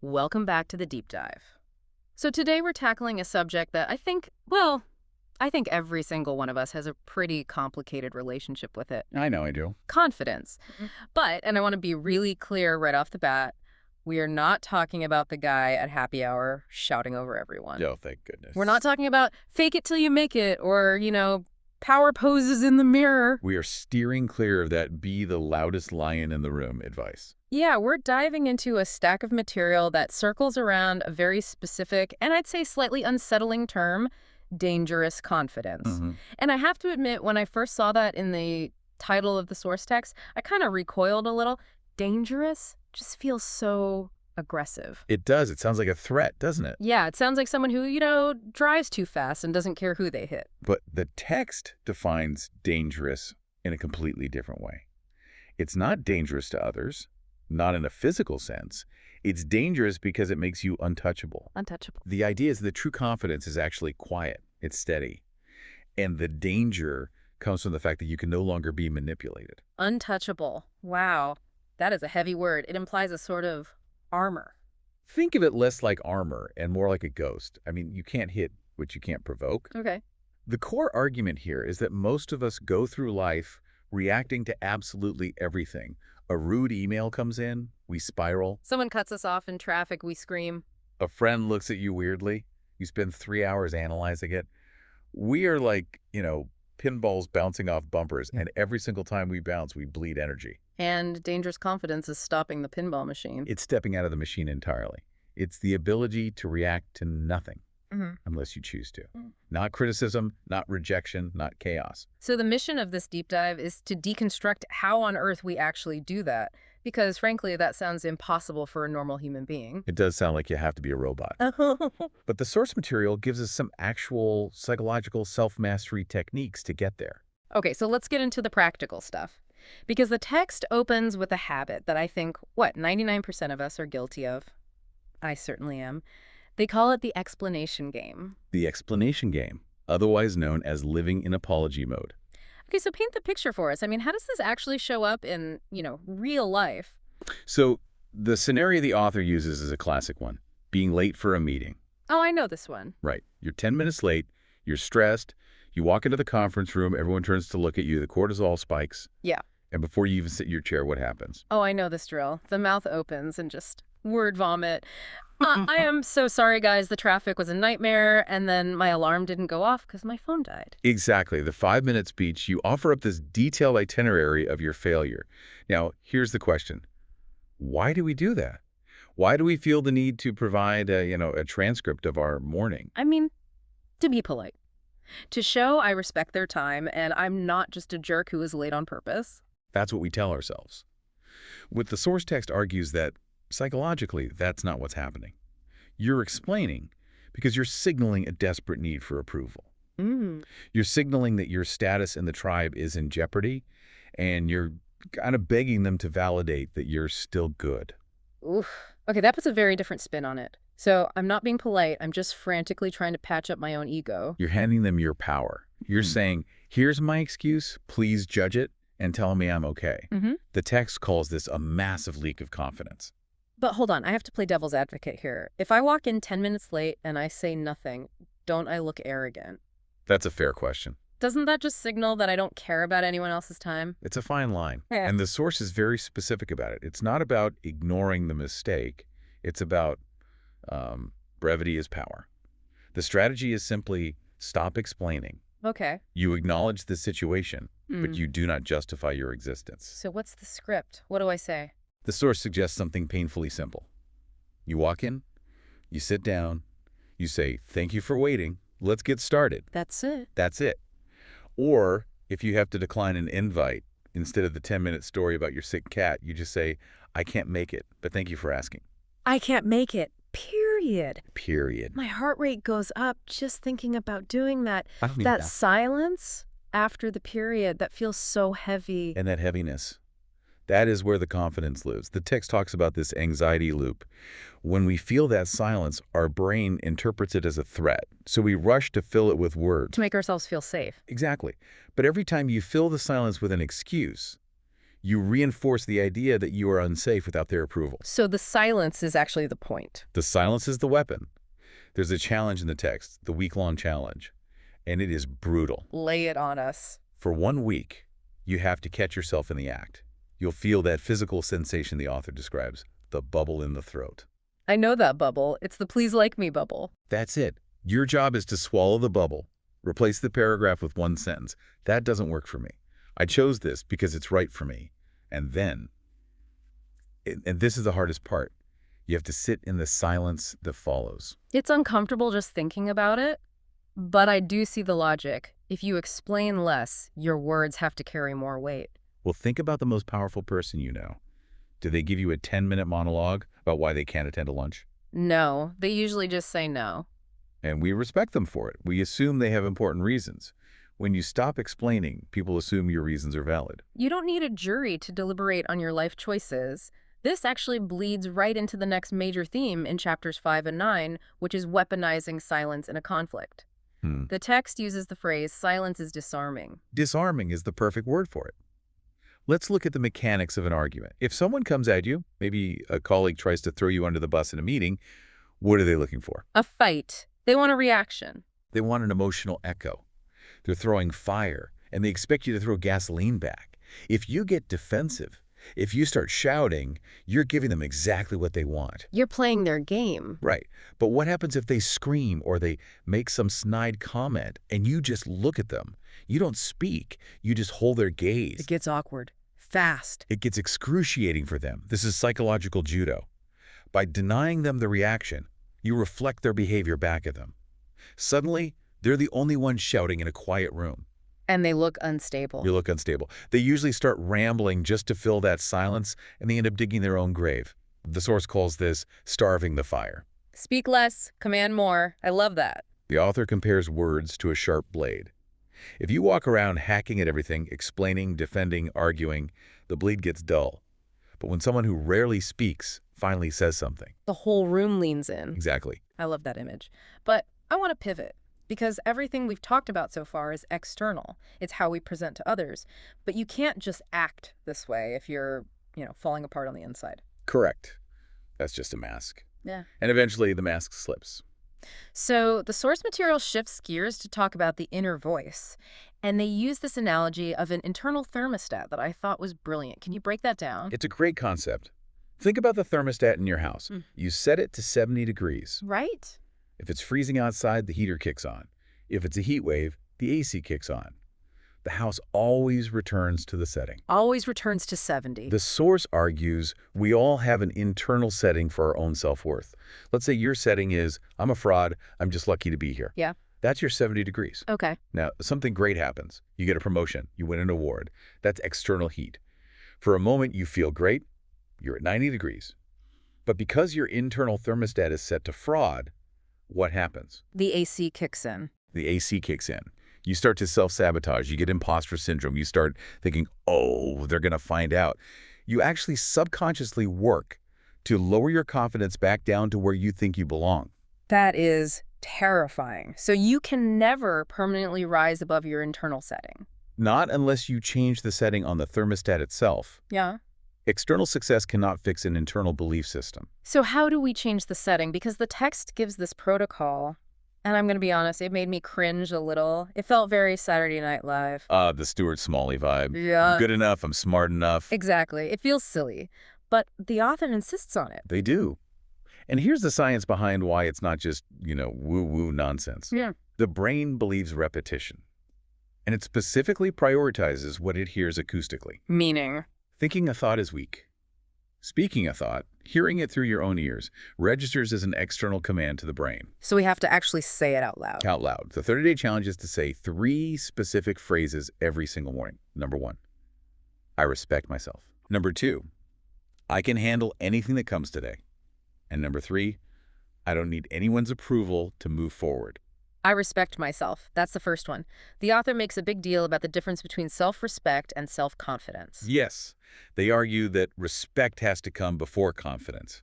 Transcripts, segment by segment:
welcome back to the deep dive. So today we're tackling a subject that I think every single one of us has a pretty complicated relationship with it. I know I do. Confidence. But, and I want to be really clear right off the bat, we are not talking about the guy at happy hour shouting over everyone. Oh, thank goodness. We're not talking about fake it till you make it or, power poses in the mirror. We are steering clear of that be the loudest lion in the room advice. Yeah, we're diving into a stack of material that circles around a very specific, and I'd say slightly unsettling term, dangerous confidence. And I have to admit, when I first saw that in the title of the source text, I kind of recoiled a little. Dangerous just feels so aggressive. It does. It sounds like a threat, doesn't it? Yeah, it sounds like someone who, drives too fast and doesn't care who they hit. But the text defines dangerous in a completely different way. It's not dangerous to others, not in a physical sense. It's dangerous because it makes you untouchable. Untouchable. The idea is that true confidence is actually quiet. It's steady. And the danger comes from the fact that you can no longer be manipulated. Untouchable. Wow. That is a heavy word. It implies a sort of armor. Think of it less like armor and more like a ghost. I mean, you can't hit what you can't provoke. Okay. The core argument here is that most of us go through life reacting to absolutely everything. A rude email comes in, we spiral. Someone cuts us off in traffic, we scream. A friend looks at you weirdly. You spend 3 hours analyzing it. We are like, pinballs bouncing off bumpers, and every single time we bounce, we bleed energy. And dangerous confidence is stopping the pinball machine. It's stepping out of the machine entirely. It's the ability to react to nothing, unless you choose to. Not criticism, not rejection, not chaos. So the mission of this deep dive is to deconstruct how on earth we actually do that, because frankly, that sounds impossible for a normal human being. It does sound like you have to be a robot. But the source material gives us some actual psychological self-mastery techniques to get there. Okay, so let's get into the practical stuff. Because the text opens with a habit that I think, 99% of us are guilty of. I certainly am. They call it the explanation game. The explanation game, otherwise known as living in apology mode. Okay, so paint the picture for us. I mean, how does this actually show up in, real life? So the scenario the author uses is a classic one, being late for a meeting. Oh, I know this one. Right. You're 10 minutes late, you're stressed, you walk into the conference room, everyone turns to look at you, the cortisol spikes. Yeah. And before you even sit in your chair, what happens? Oh, I know this drill. The mouth opens and just word vomit. I am so sorry, guys. The traffic was a nightmare, and then my alarm didn't go off because my phone died. Exactly. The 5-minute speech, you offer up this detailed itinerary of your failure. Now, here's the question. Why do we do that? Why do we feel the need to provide a transcript of our morning? I mean, to be polite. To show I respect their time, and I'm not just a jerk who is late on purpose. That's what we tell ourselves. What the source text argues that, psychologically, that's not what's happening. You're explaining because you're signaling a desperate need for approval. You're signaling that your status in the tribe is in jeopardy, and you're kind of begging them to validate that you're still good. Oof. Okay, that puts a very different spin on it. So I'm not being polite. I'm just frantically trying to patch up my own ego. You're handing them your power. You're saying, here's my excuse, please judge it, and tell me I'm okay. The text calls this a massive leak of confidence. But hold on, I have to play devil's advocate here. If I walk in 10 minutes late and I say nothing, don't I look arrogant? That's a fair question. Doesn't that just signal that I don't care about anyone else's time? It's a fine line. Yeah. And the source is very specific about it. It's not about ignoring the mistake. It's about brevity is power. The strategy is simply stop explaining. Okay. You acknowledge the situation, but you do not justify your existence. So what's the script? What do I say? The source suggests something painfully simple. You walk in, you sit down, you say, thank you for waiting, let's get started. That's it. That's it. Or if you have to decline an invite, instead of the 10-minute story about your sick cat, you just say, I can't make it, but thank you for asking. I can't make it. Period. Period. My heart rate goes up just thinking about doing that. I don't need That silence after the period, that feels so heavy. And that heaviness. That is where the confidence lives. The text talks about this anxiety loop. When we feel that silence, our brain interprets it as a threat. So we rush to fill it with words. To make ourselves feel safe. Exactly. But every time you fill the silence with an excuse, You reinforce the idea that you are unsafe without their approval. So the silence is actually the point. The silence is the weapon. There's a challenge in the text, the week-long challenge, and it is brutal. Lay it on us. For 1 week, you have to catch yourself in the act. You'll feel that physical sensation the author describes, the bubble in the throat. I know that bubble. It's the please like me bubble. That's it. Your job is to swallow the bubble. Replace the paragraph with one sentence. That doesn't work for me. I chose this because it's right for me. And then, and this is the hardest part, you have to sit in the silence that follows. It's uncomfortable just thinking about it, but I do see the logic. If you explain less, your words have to carry more weight. Well, think about the most powerful person you know. Do they give you a 10-minute monologue about why they can't attend a lunch? No, they usually just say no. And we respect them for it. We assume they have important reasons. When you stop explaining, people assume your reasons are valid. You don't need a jury to deliberate on your life choices. This actually bleeds right into the next major theme in chapters 5 and 9, which is weaponizing silence in a conflict. The text uses the phrase, silence is disarming. Disarming is the perfect word for it. Let's look at the mechanics of an argument. If someone comes at you, maybe a colleague tries to throw you under the bus in a meeting, what are they looking for? A fight. They want a reaction. They want an emotional echo. They're throwing fire, and they expect you to throw gasoline back. If you get defensive, if you start shouting, you're giving them exactly what they want. You're playing their game. Right. But what happens if they scream or they make some snide comment and you just look at them? You don't speak. You just hold their gaze. It gets awkward. Fast. It gets excruciating for them. This is psychological judo. By denying them the reaction, you reflect their behavior back at them. Suddenly, they're the only ones shouting in a quiet room. And they look unstable. You look unstable. They usually start rambling just to fill that silence, and they end up digging their own grave. The source calls this starving the fire. Speak less, command more. I love that. The author compares words to a sharp blade. If you walk around hacking at everything, explaining, defending, arguing, the blade gets dull. But when someone who rarely speaks finally says something. The whole room leans in. Exactly. I love that image. But I want to pivot. Because everything we've talked about so far is external. It's how we present to others. But you can't just act this way if you're, falling apart on the inside. Correct. That's just a mask. Yeah. And eventually the mask slips. So the source material shifts gears to talk about the inner voice. And they use this analogy of an internal thermostat that I thought was brilliant. Can you break that down? It's a great concept. Think about the thermostat in your house. You set it to 70 degrees. Right. If it's freezing outside, the heater kicks on. If it's a heat wave, the AC kicks on. The house always returns to the setting. Always returns to 70. The source argues we all have an internal setting for our own self-worth. Let's say your setting is, I'm a fraud, I'm just lucky to be here. Yeah. That's your 70 degrees. Okay. Now, something great happens. You get a promotion. You win an award. That's external heat. For a moment, you feel great. You're at 90 degrees. But because your internal thermostat is set to fraud, what happens? The AC kicks in. The AC kicks in. You start to self-sabotage. You get imposter syndrome. You start thinking, oh, they're going to find out. You actually subconsciously work to lower your confidence back down to where you think you belong. That is terrifying. So you can never permanently rise above your internal setting. Not unless you change the setting on the thermostat itself. Yeah. External success cannot fix an internal belief system. So how do we change the setting? Because the text gives this protocol, and I'm going to be honest, it made me cringe a little. It felt very Saturday Night Live. The Stuart Smalley vibe. Yeah. Good enough, I'm smart enough. Exactly. It feels silly. But the author insists on it. They do. And here's the science behind why it's not just, woo-woo nonsense. Yeah. The brain believes repetition. And it specifically prioritizes what it hears acoustically. Meaning? Thinking a thought is weak. Speaking a thought, hearing it through your own ears, registers as an external command to the brain. So we have to actually say it out loud. Out loud. The 30-day challenge is to say 3 specific phrases every single morning. Number 1, I respect myself. Number 2, I can handle anything that comes today. And number 3, I don't need anyone's approval to move forward. I respect myself. That's the first one. The author makes a big deal about the difference between self-respect and self-confidence. Yes, they argue that respect has to come before confidence.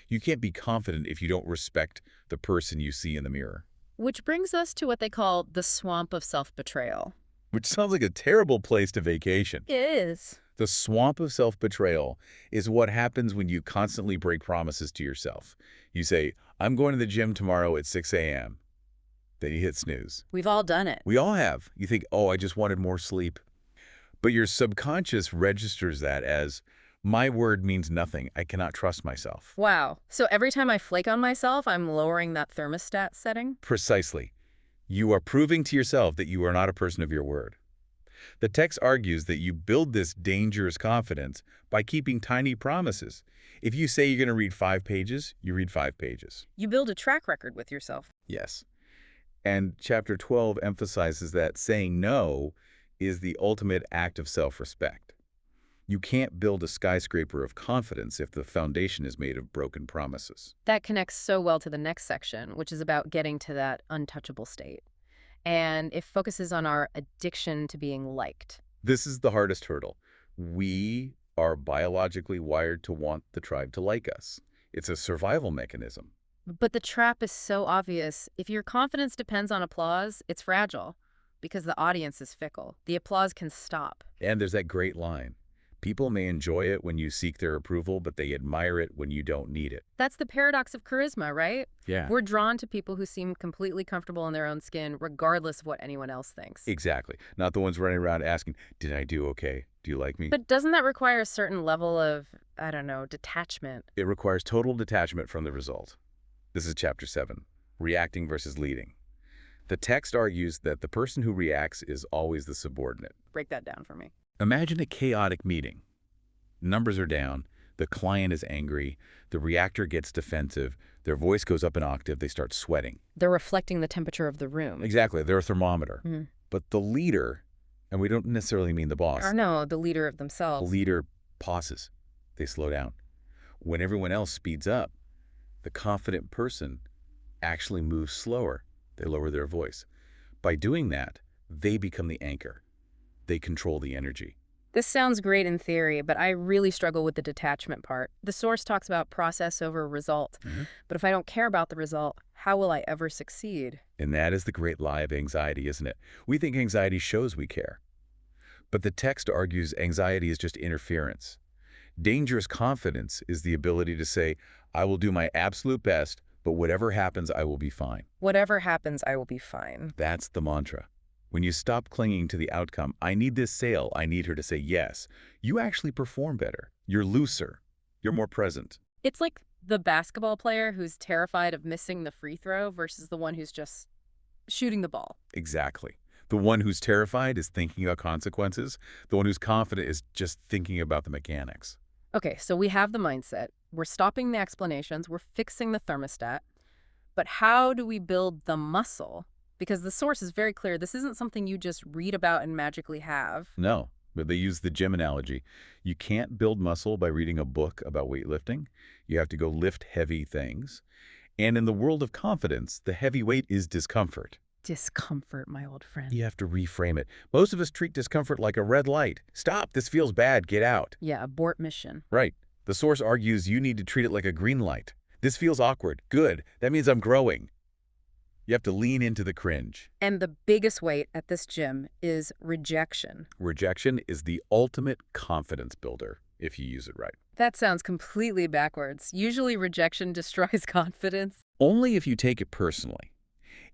You can't be confident if you don't respect the person you see in the mirror. Which brings us to what they call the swamp of self-betrayal. Which sounds like a terrible place to vacation. It is. The swamp of self-betrayal is what happens when you constantly break promises to yourself. You say, I'm going to the gym tomorrow at 6 a.m. Then you hit snooze. We've all done it. We all have. You think, oh, I just wanted more sleep. But your subconscious registers that as, my word means nothing. I cannot trust myself. Wow. So every time I flake on myself, I'm lowering that thermostat setting? Precisely. You are proving to yourself that you are not a person of your word. The text argues that you build this dangerous confidence by keeping tiny promises. If you say you're going to read 5 pages, you read 5 pages. You build a track record with yourself. Yes. And Chapter 12 emphasizes that saying no is the ultimate act of self-respect. You can't build a skyscraper of confidence if the foundation is made of broken promises. That connects so well to the next section, which is about getting to that untouchable state. And it focuses on our addiction to being liked. This is the hardest hurdle. We are biologically wired to want the tribe to like us. It's a survival mechanism. But the trap is so obvious. If your confidence depends on applause, it's fragile because the audience is fickle. The applause can stop. And there's that great line. People may enjoy it when you seek their approval, but they admire it when you don't need it. That's the paradox of charisma, right? Yeah. We're drawn to people who seem completely comfortable in their own skin, regardless of what anyone else thinks. Exactly. Not the ones running around asking, did I do okay? Do you like me? But doesn't that require a certain level of, I don't know, detachment? It requires total detachment from the result. This is Chapter 7, Reacting versus Leading. The text argues that the person who reacts is always the subordinate. Break that down for me. Imagine a chaotic meeting. Numbers are down, the client is angry, the reactor gets defensive, their voice goes up an octave, they start sweating. They're reflecting the temperature of the room. Exactly, they're a thermometer. But the leader, and we don't necessarily mean the boss. Or no, the leader of themselves. The leader pauses. They slow down. When everyone else speeds up, the confident person actually moves slower. They lower their voice. By doing that, they become the anchor. They control the energy. This sounds great in theory, but I really struggle with the detachment part. The source talks about process over result. But if I don't care about the result, how will I ever succeed? And that is the great lie of anxiety, isn't it? We think anxiety shows we care. But the text argues anxiety is just interference. Dangerous confidence is the ability to say, I will do my absolute best, but whatever happens, I will be fine. Whatever happens, I will be fine. That's the mantra. When you stop clinging to the outcome, I need this sale, I need her to say yes, you actually perform better. You're looser. You're more present. It's like the basketball player who's terrified of missing the free throw versus the one who's just shooting the ball. Exactly. The one who's terrified is thinking about consequences. The one who's confident is just thinking about the mechanics. Okay, so we have the mindset. We're stopping the explanations. We're fixing the thermostat. But how do we build the muscle? Because the source is very clear. This isn't something you just read about and magically have. No, but they use the gym analogy. You can't build muscle by reading a book about weightlifting. You have to go lift heavy things. And in the world of confidence, the heavy weight is discomfort. Discomfort, my old friend. You have to reframe it. Most of us treat discomfort like a red light. Stop, this feels bad, get out. Yeah, abort mission. Right. The source argues you need to treat it like a green light. This feels awkward. Good. That means I'm growing. You have to lean into the cringe. And the biggest weight at this gym is rejection. Rejection is the ultimate confidence builder, if you use it right. That sounds completely backwards. Usually rejection destroys confidence. Only if you take it personally.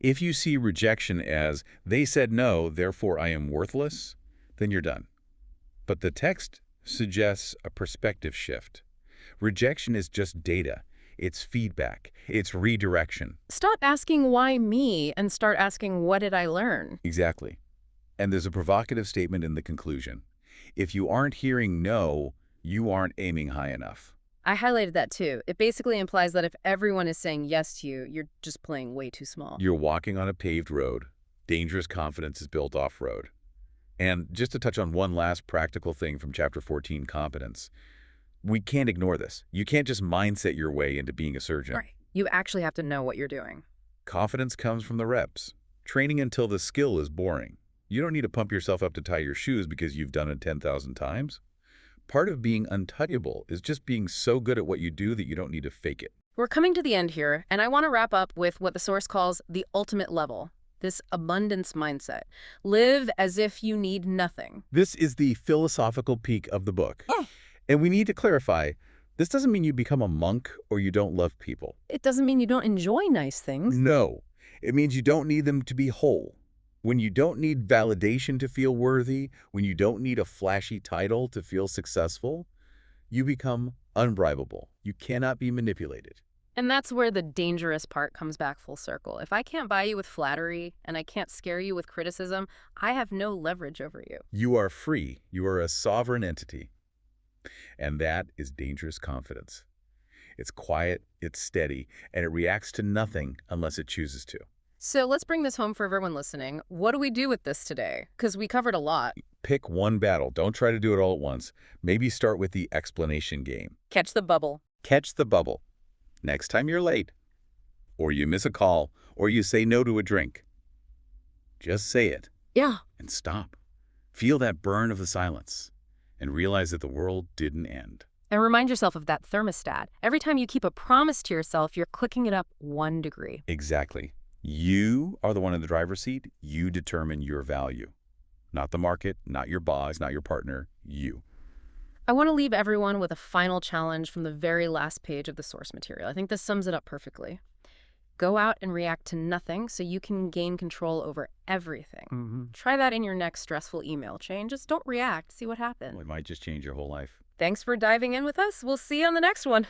If you see rejection as, they said no, therefore I am worthless, then you're done. But the text suggests a perspective shift. Rejection is just data. It's feedback. It's redirection. Stop asking why me and start asking what did I learn? Exactly. And there's a provocative statement in the conclusion. If you aren't hearing no, you aren't aiming high enough. I highlighted that too. It basically implies that if everyone is saying yes to you, you're just playing way too small. You're walking on a paved road. Dangerous confidence is built off-road. And just to touch on one last practical thing from Chapter 14, Competence, we can't ignore this. You can't just mindset your way into being a surgeon. Right. You actually have to know what you're doing. Confidence comes from the reps. Training until the skill is boring. You don't need to pump yourself up to tie your shoes because you've done it 10,000 times. Part of being untouchable is just being so good at what you do that you don't need to fake it. We're coming to the end here, and I want to wrap up with what the source calls the ultimate level. this abundance mindset. Live as if you need nothing. This is the philosophical peak of the book. And we need to clarify, this doesn't mean you become a monk or you don't love people. It doesn't mean you don't enjoy nice things. No, it means you don't need them to be whole. When you don't need validation to feel worthy, when you don't need a flashy title to feel successful, you become unbribable. You cannot be manipulated. And that's where the dangerous part comes back full circle. If I can't buy you with flattery and I can't scare you with criticism, I have no leverage over you. You are free. You are a sovereign entity. And that is dangerous confidence. It's quiet, it's steady, and it reacts to nothing unless it chooses to. So let's bring this home for everyone listening. What do we do with this today? Because we covered a lot. Pick one battle. Don't try to do it all at once. Maybe start with the explanation game. Catch the bubble. Catch the bubble. Next time you're late, or you miss a call, or you say no to a drink, just say it. Yeah. And stop. Feel that burn of the silence and realize that the world didn't end. And remind yourself of that thermostat. Every time you keep a promise to yourself, you're clicking it up 1 degree. Exactly. You are the one in the driver's seat. You determine your value. Not the market, not your boss, not your partner, you. I want to leave everyone with a final challenge from the very last page of the source material. I think this sums it up perfectly. Go out and react to nothing so you can gain control over everything. Try that in your next stressful email chain. Just don't react. See what happens. Well, it might just change your whole life. Thanks for diving in with us. We'll see you on the next one.